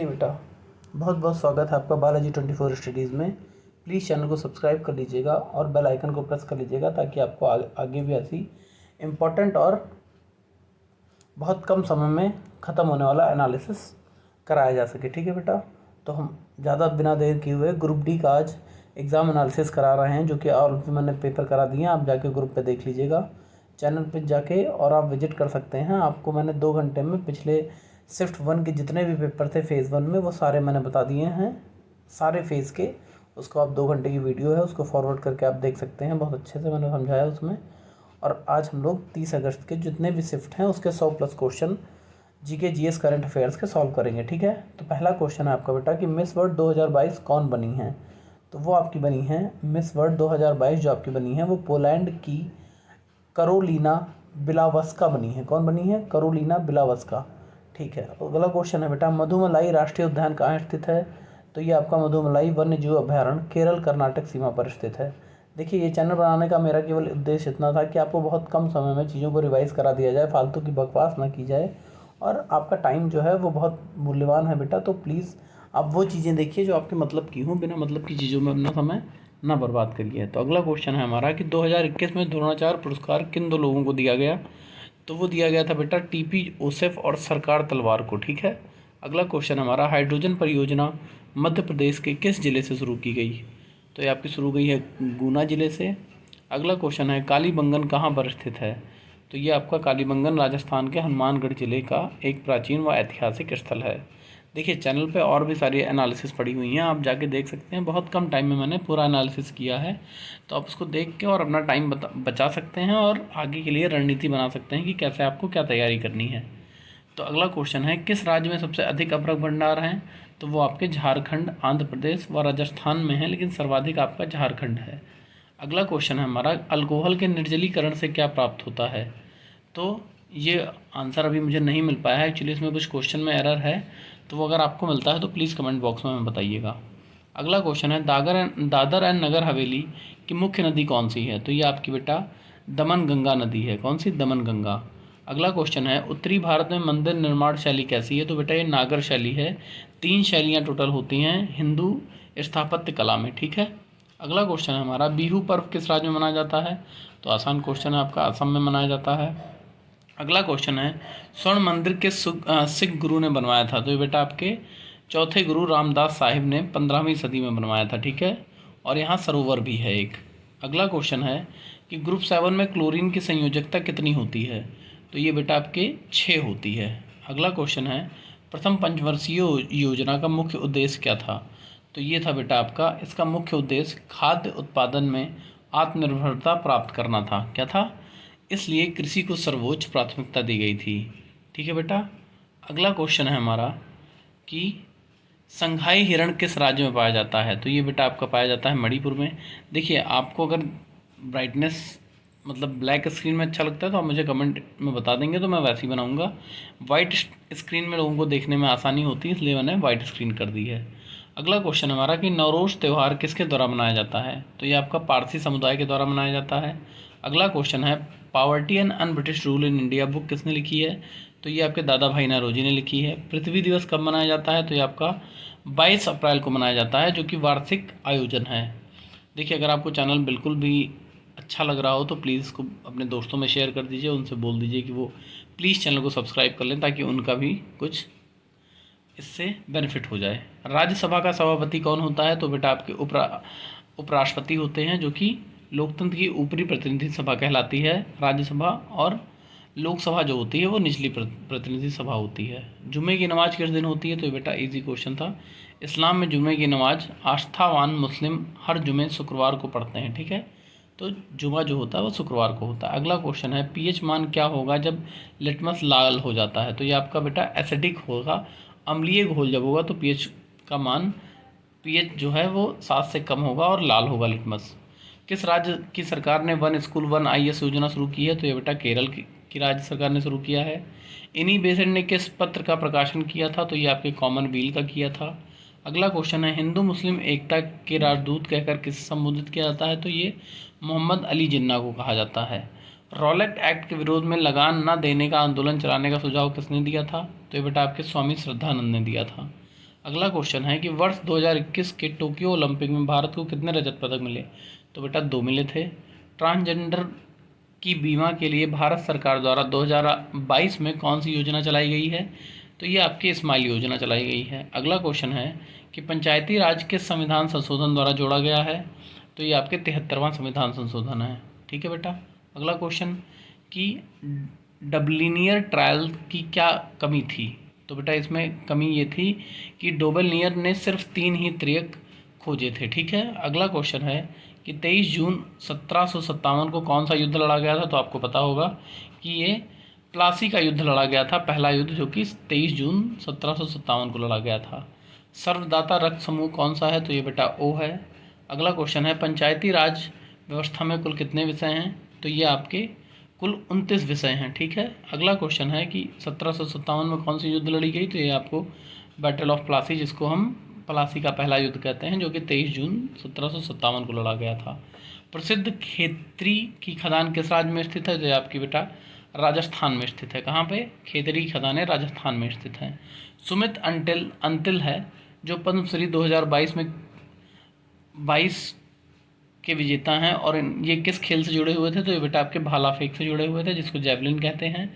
बेटा, बहुत बहुत स्वागत है आपका बालाजी 24 स्टडीज़ में। प्लीज़ चैनल को सब्सक्राइब कर लीजिएगा और बेल आइकन को प्रेस कर लीजिएगा ताकि आपको आगे भी ऐसी इम्पोर्टेंट और बहुत कम समय में ख़त्म होने वाला एनालिसिस कराया जा सके। ठीक है बेटा, तो हम ज़्यादा बिना देर किए हुए ग्रुप डी का आज एग्ज़ाम एनालिसिस करा रहे हैं, जो कि और भी मैंने पेपर करा दिए हैं। आप जाके ग्रुप पे देख लीजिएगा, चैनल पे जाके, और आप विजिट कर सकते हैं। आपको मैंने 2 घंटे में पिछले शिफ्ट 1 के जितने भी पेपर थे फ़ेज़ 1 में, वो सारे मैंने बता दिए हैं, सारे फ़ेज़ के। उसको आप 2 घंटे की वीडियो है, उसको फॉरवर्ड करके आप देख सकते हैं। बहुत अच्छे से मैंने समझाया उसमें। और आज हम लोग 30 अगस्त के जितने भी शिफ्ट हैं उसके 100+ question GK GS current affairs के सॉल्व करेंगे। ठीक है, तो पहला क्वेश्चन है आपका बेटा कि मिस वर्ल्ड 2022 कौन बनी है। तो वो आपकी बनी है मिस वर्ल्ड 2022, जो आपकी बनी है वो पोलैंड की करोलिना बिलावस्का बनी है। कौन बनी है? Carolina Bielawska. ठीक है, अगला क्वेश्चन है बेटा, मधुमलाई राष्ट्रीय उद्यान कहाँ स्थित है। तो ये आपका मधुमलाई वन्य जीव अभ्यारण्य केरल कर्नाटक सीमा पर स्थित है। देखिए, ये चैनल बनाने का मेरा केवल उद्देश्य इतना था कि आपको बहुत कम समय में चीज़ों को रिवाइज़ करा दिया जाए, फालतू की बकवास ना की जाए। और आपका टाइम जो है वो बहुत मूल्यवान है बेटा, तो प्लीज़ आप वो चीज़ें देखिए जो आपके मतलब की हों, बिना मतलब की चीज़ों में अपना समय ना बर्बाद करिए। तो अगला क्वेश्चन है हमारा कि 2021 में द्रोणाचार्य पुरस्कार किन 2 लोगों को दिया गया। तो वो दिया गया था बेटा टीपी जोसेफ और सरकार तलवार को। ठीक है, अगला क्वेश्चन हमारा, हाइड्रोजन परियोजना मध्य प्रदेश के किस जिले से शुरू की गई। तो ये आपकी शुरू गई है गुना जिले से। अगला क्वेश्चन है, कालीबंगन कहाँ पर स्थित है। तो ये आपका कालीबंगन राजस्थान के हनुमानगढ़ जिले का एक प्राचीन व ऐतिहासिक स्थल है। देखिए, चैनल पे और भी सारी एनालिसिस पड़ी हुई हैं, आप जाके देख सकते हैं। बहुत कम टाइम में मैंने पूरा एनालिसिस किया है, तो आप उसको देख के और अपना टाइम बचा सकते हैं और आगे के लिए रणनीति बना सकते हैं कि कैसे आपको क्या तैयारी करनी है। तो अगला क्वेश्चन है, किस राज्य में सबसे अधिक अभ्रक भंडार हैं। तो वो आपके झारखंड, आंध्र प्रदेश व राजस्थान में है, लेकिन सर्वाधिक आपका झारखंड है। अगला क्वेश्चन है हमारा, अल्कोहल के निर्जलीकरण से क्या प्राप्त होता है। तो ये आंसर अभी मुझे नहीं मिल पाया है, एक्चुअली इसमें कुछ क्वेश्चन में एरर है, तो वो अगर आपको मिलता है तो प्लीज़ कमेंट बॉक्स में बताइएगा। अगला क्वेश्चन है, दादर एंड नगर हवेली की मुख्य नदी कौन सी है। तो ये आपकी बेटा दमन गंगा नदी है। कौन सी? दमन गंगा। अगला क्वेश्चन है, उत्तरी भारत में मंदिर निर्माण शैली कैसी है। तो बेटा ये नागर शैली है। 3 शैलियाँ टोटल होती हैं हिंदू स्थापत्य कला में। ठीक है, अगला क्वेश्चन है हमारा, बिहू पर्व किस राज्य में मनाया जाता है। तो आसान क्वेश्चन है आपका, असम में मनाया जाता है। अगला क्वेश्चन है, स्वर्ण मंदिर के सिख गुरु ने बनवाया था। तो ये बेटा आपके चौथे गुरु रामदास साहिब ने 15वीं सदी में बनवाया था। ठीक है, और यहाँ सरोवर भी है एक। अगला क्वेश्चन है कि ग्रुप 7 में क्लोरीन की संयोजकता कितनी होती है। तो ये बेटा आपके 6 होती है। अगला क्वेश्चन है, प्रथम पंचवर्षीय योजना का मुख्य उद्देश्य क्या था। तो ये था बेटा आपका, इसका मुख्य उद्देश्य खाद्य उत्पादन में आत्मनिर्भरता प्राप्त करना था। क्या था? इसलिए कृषि को सर्वोच्च प्राथमिकता दी गई थी। ठीक है बेटा, अगला क्वेश्चन है हमारा कि संघाई हिरण किस राज्य में पाया जाता है। तो ये बेटा आपका पाया जाता है मणिपुर में। देखिए, आपको अगर ब्राइटनेस मतलब ब्लैक स्क्रीन में अच्छा लगता है तो आप मुझे कमेंट में बता देंगे, तो मैं वैसे ही बनाऊंगा। वाइट स्क्रीन में लोगों को देखने में आसानी होती है, इसलिए मैंने वाइट स्क्रीन कर दी है। अगला क्वेश्चन हमारा कि नवरोज़ त्यौहार किसके द्वारा मनाया जाता है। तो ये आपका पारसी समुदाय के द्वारा मनाया जाता है। अगला क्वेश्चन है, poverty and un British rule in India book किसने लिखी है। तो ये आपके दादा भाई नौरोजी ने लिखी है। पृथ्वी दिवस कब मनाया जाता है। तो ये आपका 22 अप्रैल को मनाया जाता है, जो कि वार्षिक आयोजन है। देखिए, अगर आपको चैनल बिल्कुल भी अच्छा लग रहा हो तो प्लीज़ इसको अपने दोस्तों में शेयर कर दीजिए, उनसे बोल दीजिए कि वो प्लीज़ चैनल को सब्सक्राइब कर लें, ताकि उनका भी कुछ इससे बेनिफिट हो जाए। राज्यसभा का सभापति कौन होता है। तो बेटा आपके उपराष्ट्रपति होते हैं, जो कि लोकतंत्र की ऊपरी प्रतिनिधि सभा कहलाती है राज्यसभा, और लोकसभा जो होती है वो निचली प्रतिनिधि सभा होती है। जुम्मे की नमाज किस दिन होती है। तो बेटा इजी क्वेश्चन था। इस्लाम में जुम्मे की नमाज आस्थावान मुस्लिम हर जुम्मे शुक्रवार को पढ़ते हैं। ठीक है, तो जुमा जो होता है वो शुक्रवार को होता है। अगला क्वेश्चन है, पीएच मान क्या होगा जब लिटमस लाल हो जाता है। तो ये आपका बेटा एसिडिक होगा, अम्लीय घोल जब होगा तो पीएच का मान, पीएच जो है वो 7 से कम होगा और लाल होगा लिटमस। किस राज्य की सरकार ने 1 स्कूल 1 आईएएस योजना शुरू की है। तो ये बेटा केरल की राज्य सरकार ने शुरू किया है। इन्हीं बेसेंट ने किस पत्र का प्रकाशन किया था। तो ये आपके कॉमनवेल्थ का किया था। अगला क्वेश्चन है, हिंदू मुस्लिम एकता के राजदूत कहकर किसे संबोधित किया जाता है। तो ये मोहम्मद अली जिन्ना को कहा जाता है। रॉलेट एक्ट के विरोध में लगान न देने का आंदोलन चलाने का सुझाव किसने दिया था। तो ये बेटा आपके स्वामी श्रद्धानंद ने दिया था। अगला क्वेश्चन है कि वर्ष 2021 के टोक्यो ओलंपिक में भारत को कितने रजत पदक मिले? तो बेटा 2 मिले थे। ट्रांसजेंडर की बीमा के लिए भारत सरकार द्वारा 2022 में कौन सी योजना चलाई गई है? तो ये आपकी स्माइल योजना चलाई गई है। अगला क्वेश्चन है कि पंचायती राज किस संविधान संशोधन द्वारा जोड़ा गया है? तो ये आपके 73वां संविधान संशोधन है। ठीक है बेटा। अगला क्वेश्चन कि डबलिनियर ट्रायल की क्या कमी थी? तो बेटा इसमें कमी ये थी कि डोबलिनियर ने सिर्फ 3 ही त्रियक खोजे थे। ठीक है। अगला क्वेश्चन है कि 23 जून 1757 को कौन सा युद्ध लड़ा गया था? तो आपको पता होगा कि ये प्लासी का युद्ध लड़ा गया था, पहला युद्ध, जो कि 23 जून 1757 को लड़ा गया था। सर्वदाता रक्त समूह कौन सा है? तो ये बेटा ओ है। अगला क्वेश्चन है पंचायती राज व्यवस्था में कुल कितने विषय हैं? तो ये आपके कुल 29 विषय हैं। ठीक है। अगला क्वेश्चन है कि 1757 में कौन सी युद्ध लड़ी गई? तो ये आपको बैटल ऑफ प्लासी, जिसको हम प्लासी का पहला युद्ध कहते हैं, जो कि 23 जून 1757 को लड़ा गया था। प्रसिद्ध खेतरी की खदान किस राज्य में स्थित है? तो ये आपकी बेटा राजस्थान में स्थित है। कहाँ पे? खेतरी की खदानें राजस्थान में स्थित हैं। सुमित अंतिल है जो पद्मश्री 2022 में 22 के विजेता हैं, और ये किस खेल से जुड़े हुए थे? तो ये बेटा आपके भाला फेंक से जुड़े हुए थे, जिसको जेवलिन कहते हैं।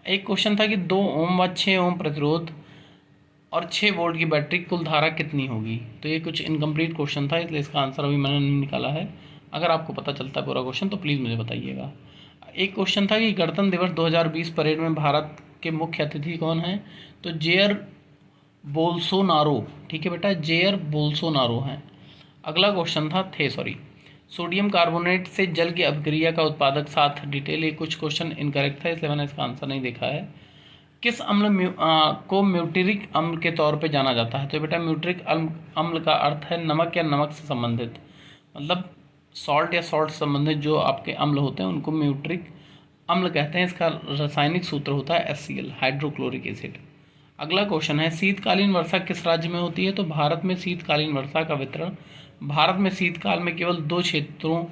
एक क्वेश्चन था कि 2 ओम व 6 ओम प्रतिरोध और 6 वोल्ट की बैटरी कुल धारा कितनी होगी? तो ये कुछ इनकम्प्लीट क्वेश्चन था, इसलिए इसका आंसर अभी मैंने नहीं निकाला है। अगर आपको पता चलता है पूरा क्वेश्चन तो प्लीज़ मुझे बताइएगा। एक क्वेश्चन था कि गणतंत्र दिवस 2020 परेड में भारत के मुख्य अतिथि कौन हैं? तो जेयर बोल्सोनारो। ठीक है बेटा, जेयर बोल्सोनारो हैं। अगला क्वेश्चन था सोडियम कार्बोनेट से जल की अभिक्रिया का उत्पादक साथ डिटेल। ये कुछ क्वेश्चन इनकरेक्ट था, इसलिए मैंने इसका आंसर नहीं देखा है। किस अम्ल को म्यूटेरिक अम्ल के तौर पे जाना जाता है? तो बेटा म्यूटेरिक अम्ल का अर्थ है नमक या नमक से संबंधित, मतलब सॉल्ट या सॉल्ट से संबंधित जो आपके अम्ल होते हैं उनको म्यूटेरिक अम्ल कहते हैं। इसका रासायनिक सूत्र होता है HCl, हाइड्रोक्लोरिक एसिड। अगला क्वेश्चन है शीतकालीन वर्षा किस राज्य में होती है? तो भारत में शीतकालीन वर्षा का वितरण, भारत में शीतकाल में केवल 2 क्षेत्रों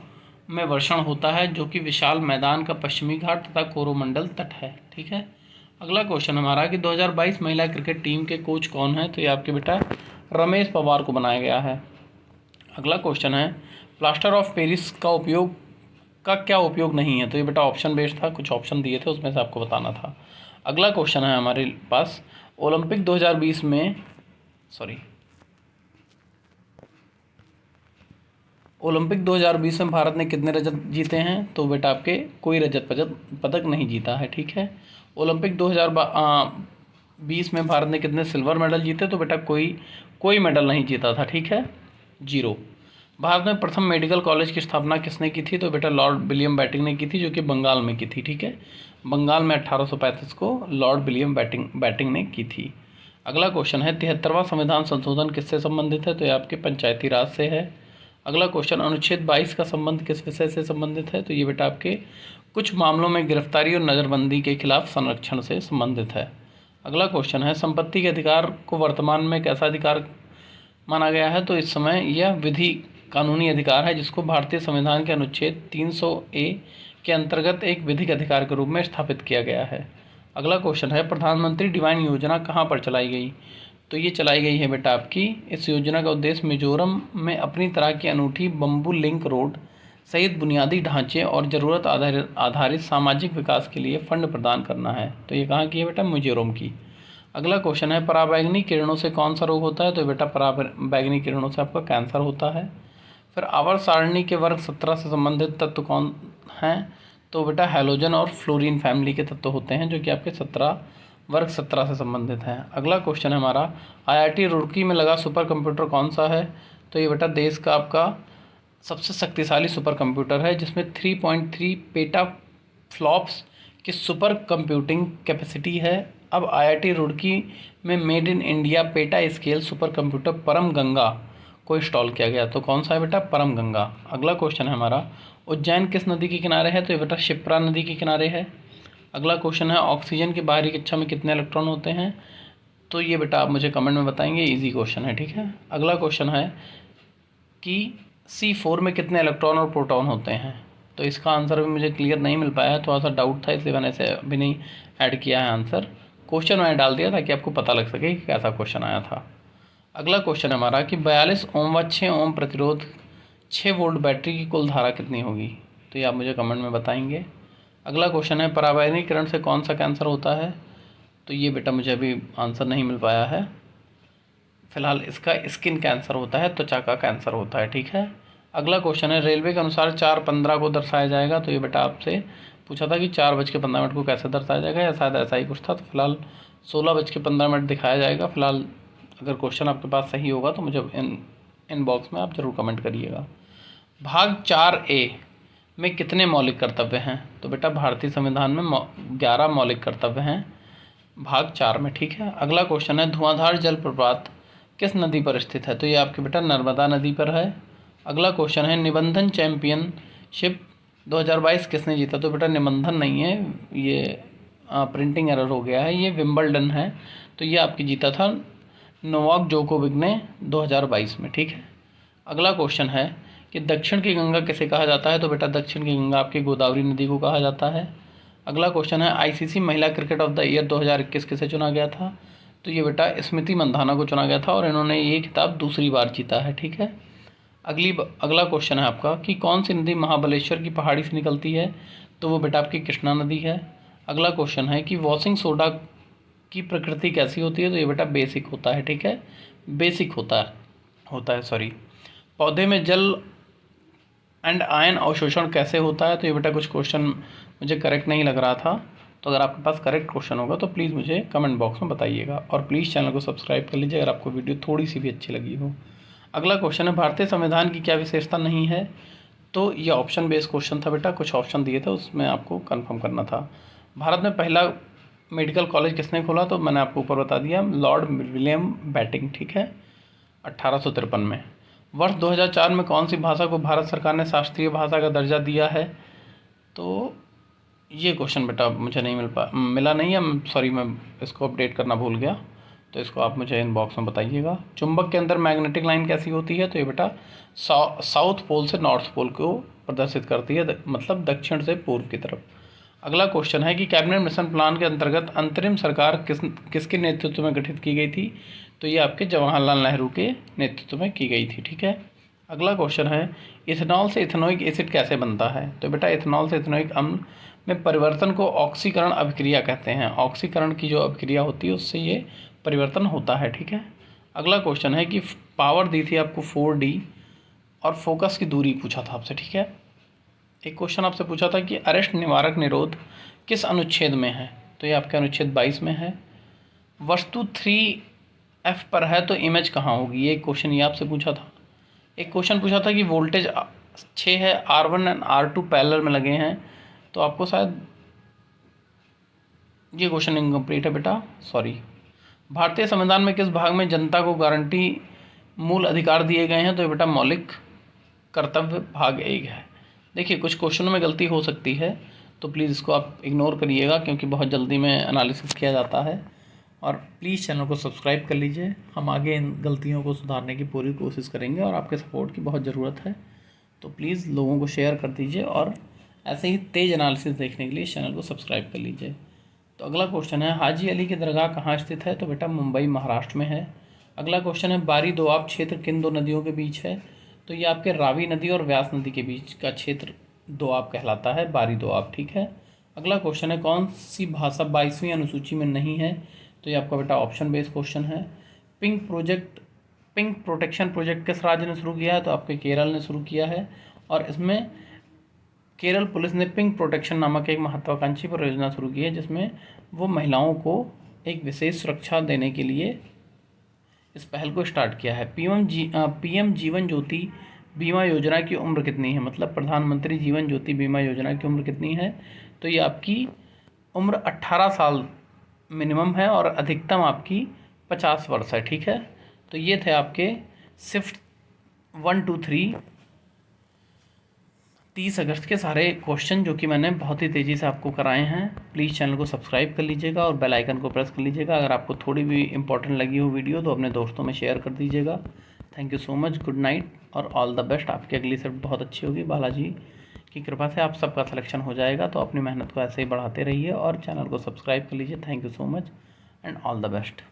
में वर्षण होता है, जो कि विशाल मैदान का पश्चिमी घाट तथा कोरोमंडल तट है। ठीक है। अगला क्वेश्चन हमारा कि 2022 महिला क्रिकेट टीम के कोच कौन है? तो ये आपके बेटा रमेश पवार को बनाया गया है। अगला क्वेश्चन है प्लास्टर ऑफ पेरिस का क्या उपयोग नहीं है? तो ये बेटा ऑप्शन बेस्ड था, कुछ ऑप्शन दिए थे उसमें से आपको बताना था। अगला क्वेश्चन है हमारे पास ओलंपिक 2020 में ओलंपिक 2020 में भारत ने कितने रजत जीते हैं? तो बेटा आपके कोई रजत पदक नहीं जीता है। ठीक है। ओलंपिक 2020 में भारत ने कितने सिल्वर मेडल जीते? तो बेटा कोई मेडल नहीं जीता था। ठीक है, 0। भारत में प्रथम मेडिकल कॉलेज की स्थापना किसने की थी? तो बेटा लॉर्ड विलियम बेंटिंक ने की थी, जो कि बंगाल में की थी। ठीक है, बंगाल में 1835 को लॉर्ड विलियम बेंटिंक ने की थी। अगला क्वेश्चन है 73वां संविधान संशोधन किससे संबंधित है? तो ये आपके पंचायती राज से है। अगला क्वेश्चन अनुच्छेद 22 का संबंध किस विषय से संबंधित है? तो ये बेटा आपके कुछ मामलों में गिरफ्तारी और नज़रबंदी के खिलाफ संरक्षण से संबंधित है। अगला क्वेश्चन है संपत्ति के अधिकार को वर्तमान में कैसा अधिकार माना गया है? तो इस समय यह विधि कानूनी अधिकार है, जिसको भारतीय संविधान के अनुच्छेद 300A के अंतर्गत एक विधिक अधिकार के रूप में स्थापित किया गया है। अगला क्वेश्चन है प्रधानमंत्री डिवाइन योजना कहाँ पर चलाई गई? तो ये चलाई गई है बेटा आपकी, इस योजना का उद्देश्य मिजोरम में अपनी तरह की अनूठी बम्बू लिंक रोड सहित बुनियादी ढांचे और ज़रूरत आधारित सामाजिक विकास के लिए फंड प्रदान करना है। तो ये कहाँ की है बेटा? मिजोरम की। अगला क्वेश्चन है पराबैंगनी किरणों से कौन सा रोग होता है? तो बेटा पराबैंगनी किरणों से आपका कैंसर होता है। फिर आवर्त सारणी के वर्ग 17 से संबंधित तत्व कौन हैं? तो बेटा हैलोजन और फ्लोरीन फैमिली के तत्व होते हैं, जो कि आपके वर्ग 17 से संबंधित हैं। अगला क्वेश्चन है हमारा IIT रुड़की में लगा सुपर कंप्यूटर कौन सा है? तो ये बेटा देश का आपका सबसे शक्तिशाली सुपर कंप्यूटर है, जिसमें 3.3 पेटा फ्लॉप्स की सुपर कंप्यूटिंग कैपेसिटी है। अब IIT रुड़की में made in India PETA scale super computer परम गंगा को इंस्टॉल किया गया। तो कौन सा है बेटा? परम गंगा। अगला क्वेश्चन है हमारा उज्जैन किस नदी के किनारे है? तो ये बेटा शिप्रा नदी के किनारे है। अगला क्वेश्चन है ऑक्सीजन की बाहरी कक्षा में कितने इलेक्ट्रॉन होते हैं? तो ये बेटा आप मुझे कमेंट में बताएंगे, इजी क्वेश्चन है। ठीक है। अगला क्वेश्चन है कि C4 में कितने इलेक्ट्रॉन और प्रोटॉन होते हैं? तो इसका आंसर भी मुझे क्लियर नहीं मिल पाया है, थोड़ा सा डाउट था, इसलिए मैंने इसे अभी नहीं ऐड किया है आंसर। क्वेश्चन मैंने डाल दिया ताकि आपको पता लग सके कि कैसा क्वेश्चन आया था। अगला क्वेश्चन हमारा कि 42 ओम व 6 ओम प्रतिरोध 6 वोल्ट बैटरी की कुल धारा कितनी होगी, तो ये आप मुझे कमेंट में बताएंगे। अगला क्वेश्चन है पराबैंगनीकरण से कौन सा कैंसर होता है, तो ये बेटा मुझे अभी आंसर नहीं मिल पाया है। फिलहाल इसका स्किन कैंसर होता है, त्वचा का कैंसर होता है, ठीक है। अगला क्वेश्चन है रेलवे के अनुसार 4:15 को दर्शाया जाएगा, तो ये बेटा आपसे पूछा था कि 4:15 को कैसे दर्शाया जाएगा, या शायद ऐसा ही कुछ था। तो फिलहाल 16:15 दिखाया जाएगा। फिलहाल अगर क्वेश्चन आपके पास सही होगा तो मुझे इनबॉक्स में आप ज़रूर कमेंट करिएगा। भाग 4A में कितने मौलिक कर्तव्य हैं, तो बेटा भारतीय संविधान में 11 मौलिक कर्तव्य हैं भाग 4 में, ठीक है। अगला क्वेश्चन है धुआंधार जलप्रपात किस नदी पर स्थित है, तो ये आपकी बेटा नर्मदा नदी पर है। अगला क्वेश्चन है निबंधन चैंपियनशिप 2022 किसने जीता, तो बेटा निबंधन नहीं है, ये प्रिंटिंग एरर हो गया है, ये विंबलडन है। तो ये आपकी जीता था नोवाक जोकोविक ने 2022 में, ठीक है। अगला क्वेश्चन है कि दक्षिण की गंगा किसे कहा जाता है, तो बेटा दक्षिण की गंगा आपकी गोदावरी नदी को कहा जाता है। अगला क्वेश्चन है आईसीसी महिला क्रिकेट ऑफ द ईयर 2021 किसे चुना गया था, तो ये बेटा स्मृति मंधाना को चुना गया था और इन्होंने ये खिताब दूसरी बार जीता है, ठीक है। अगला क्वेश्चन है आपका कि कौन सी नदी महाबलेश्वर की पहाड़ी से निकलती है, तो वो बेटा आपकी कृष्णा नदी है। अगला क्वेश्चन है कि वॉशिंग सोडा की प्रकृति कैसी होती है, तो ये बेटा बेसिक होता है, ठीक है, बेसिक होता है सॉरी। पौधे में जल एंड आयन अवशोषण कैसे होता है, तो ये बेटा कुछ क्वेश्चन मुझे करेक्ट नहीं लग रहा था, तो अगर आपके पास करेक्ट क्वेश्चन होगा तो प्लीज़ मुझे कमेंट बॉक्स में बताइएगा, और प्लीज़ चैनल को सब्सक्राइब कर लीजिए अगर आपको वीडियो थोड़ी सी भी अच्छी लगी हो। अगला क्वेश्चन है भारतीय संविधान की क्या विशेषता नहीं है, तो ये ऑप्शन बेस्ड क्वेश्चन था बेटा, कुछ ऑप्शन दिए थे उसमें आपको कंफर्म करना था। भारत में पहला मेडिकल कॉलेज किसने खोला, तो मैंने आपको ऊपर बता दिया, लॉर्ड विलियम बैटिंग, ठीक है, 1853 में। वर्ष 2004 में कौन सी भाषा को भारत सरकार ने शास्त्रीय भाषा का दर्जा दिया है, तो ये क्वेश्चन बेटा मुझे नहीं मिला नहीं है, सॉरी मैं इसको अपडेट करना भूल गया, तो इसको आप मुझे इनबॉक्स में बताइएगा। चुंबक के अंदर मैग्नेटिक लाइन कैसी होती है, तो ये बेटा साउथ पोल से नॉर्थ पोल को प्रदर्शित करती है, मतलब दक्षिण से पूर्व की तरफ। अगला क्वेश्चन है कि कैबिनेट मिशन प्लान के अंतर्गत अंतरिम सरकार किसके नेतृत्व में गठित की गई थी, तो ये आपके जवाहरलाल नेहरू के नेतृत्व में की गई थी, ठीक है। अगला क्वेश्चन है इथेनॉल से इथेनोइक एसिड कैसे बनता है, तो बेटा इथेनॉल से इथेनोइक अम्ल में परिवर्तन को ऑक्सीकरण अभिक्रिया कहते हैं। ऑक्सीकरण की जो अभिक्रिया होती है उससे ये परिवर्तन होता है, ठीक है। अगला क्वेश्चन है कि पावर दी थी आपको 4D और फोकस की दूरी पूछा था आपसे, ठीक है। एक क्वेश्चन आपसे पूछा था कि अरेस्ट निवारक निरोध किस अनुच्छेद में है, तो ये आपके अनुच्छेद 22 में है। वस्तु 3F पर है तो इमेज कहाँ होगी, ये क्वेश्चन ये आपसे पूछा था। एक क्वेश्चन पूछा था कि वोल्टेज 6 है, R1 एंड R2 पैरेलल में लगे हैं, तो आपको शायद ये क्वेश्चन इनकम्प्लीट है बेटा, सॉरी। भारतीय संविधान में किस भाग में जनता को गारंटी मूल अधिकार दिए गए हैं, तो ये बेटा मौलिक कर्तव्य भाग 1 है। देखिए कुछ क्वेश्चनों में गलती हो सकती है, तो प्लीज़ इसको आप इग्नोर करिएगा क्योंकि बहुत जल्दी में एनालिसिस किया जाता है, और प्लीज़ चैनल को सब्सक्राइब कर लीजिए। हम आगे इन गलतियों को सुधारने की पूरी कोशिश करेंगे और आपके सपोर्ट की बहुत ज़रूरत है, तो प्लीज़ लोगों को शेयर कर दीजिए और ऐसे ही तेज़ एनालिसिस देखने के लिए चैनल को सब्सक्राइब कर लीजिए। तो अगला क्वेश्चन है हाजी अली की दरगाह कहाँ स्थित है, तो बेटा मुंबई महाराष्ट्र में है। अगला क्वेश्चन है बारी दोआब क्षेत्र किन दो नदियों के बीच है, तो ये आपके रावी नदी और व्यास नदी के बीच का क्षेत्र दोआब कहलाता है, बारी दोआब, ठीक है। अगला क्वेश्चन है कौन सी भाषा 22वीं अनुसूची में नहीं है, तो ये आपका बेटा ऑप्शन बेस्ड क्वेश्चन है। पिंक प्रोटेक्शन प्रोजेक्ट किस राज्य ने शुरू किया है, तो आपके केरल ने शुरू किया है, और इसमें केरल पुलिस ने पिंक प्रोटेक्शन नामक एक महत्वाकांक्षी परियोजना शुरू की है, जिसमें वो महिलाओं को एक विशेष सुरक्षा देने के लिए इस पहल को स्टार्ट किया है। पीएम जीवन ज्योति बीमा योजना की उम्र कितनी है, मतलब प्रधानमंत्री जीवन ज्योति बीमा योजना की उम्र कितनी है, तो ये आपकी उम्र 18 साल मिनिमम है और अधिकतम आपकी 50 वर्ष है, ठीक है। तो ये थे आपके शिफ्ट 1 2 3 30 अगस्त के सारे क्वेश्चन जो कि मैंने बहुत ही तेज़ी से आपको कराए हैं। प्लीज़ चैनल को सब्सक्राइब कर लीजिएगा और बेल आइकन को प्रेस कर लीजिएगा। अगर आपको थोड़ी भी इंपॉर्टेंट लगी हो वीडियो तो अपने दोस्तों में शेयर कर दीजिएगा। Thank you so much, good night और ऑल द बेस्ट। आपकी अगली शिफ्ट बहुत अच्छी होगी, बालाजी की कृपा से आप सबका सिलेक्शन हो जाएगा। तो अपनी मेहनत को ऐसे ही बढ़ाते रहिए और चैनल को सब्सक्राइब कर लीजिए। Thank you so much and all the best.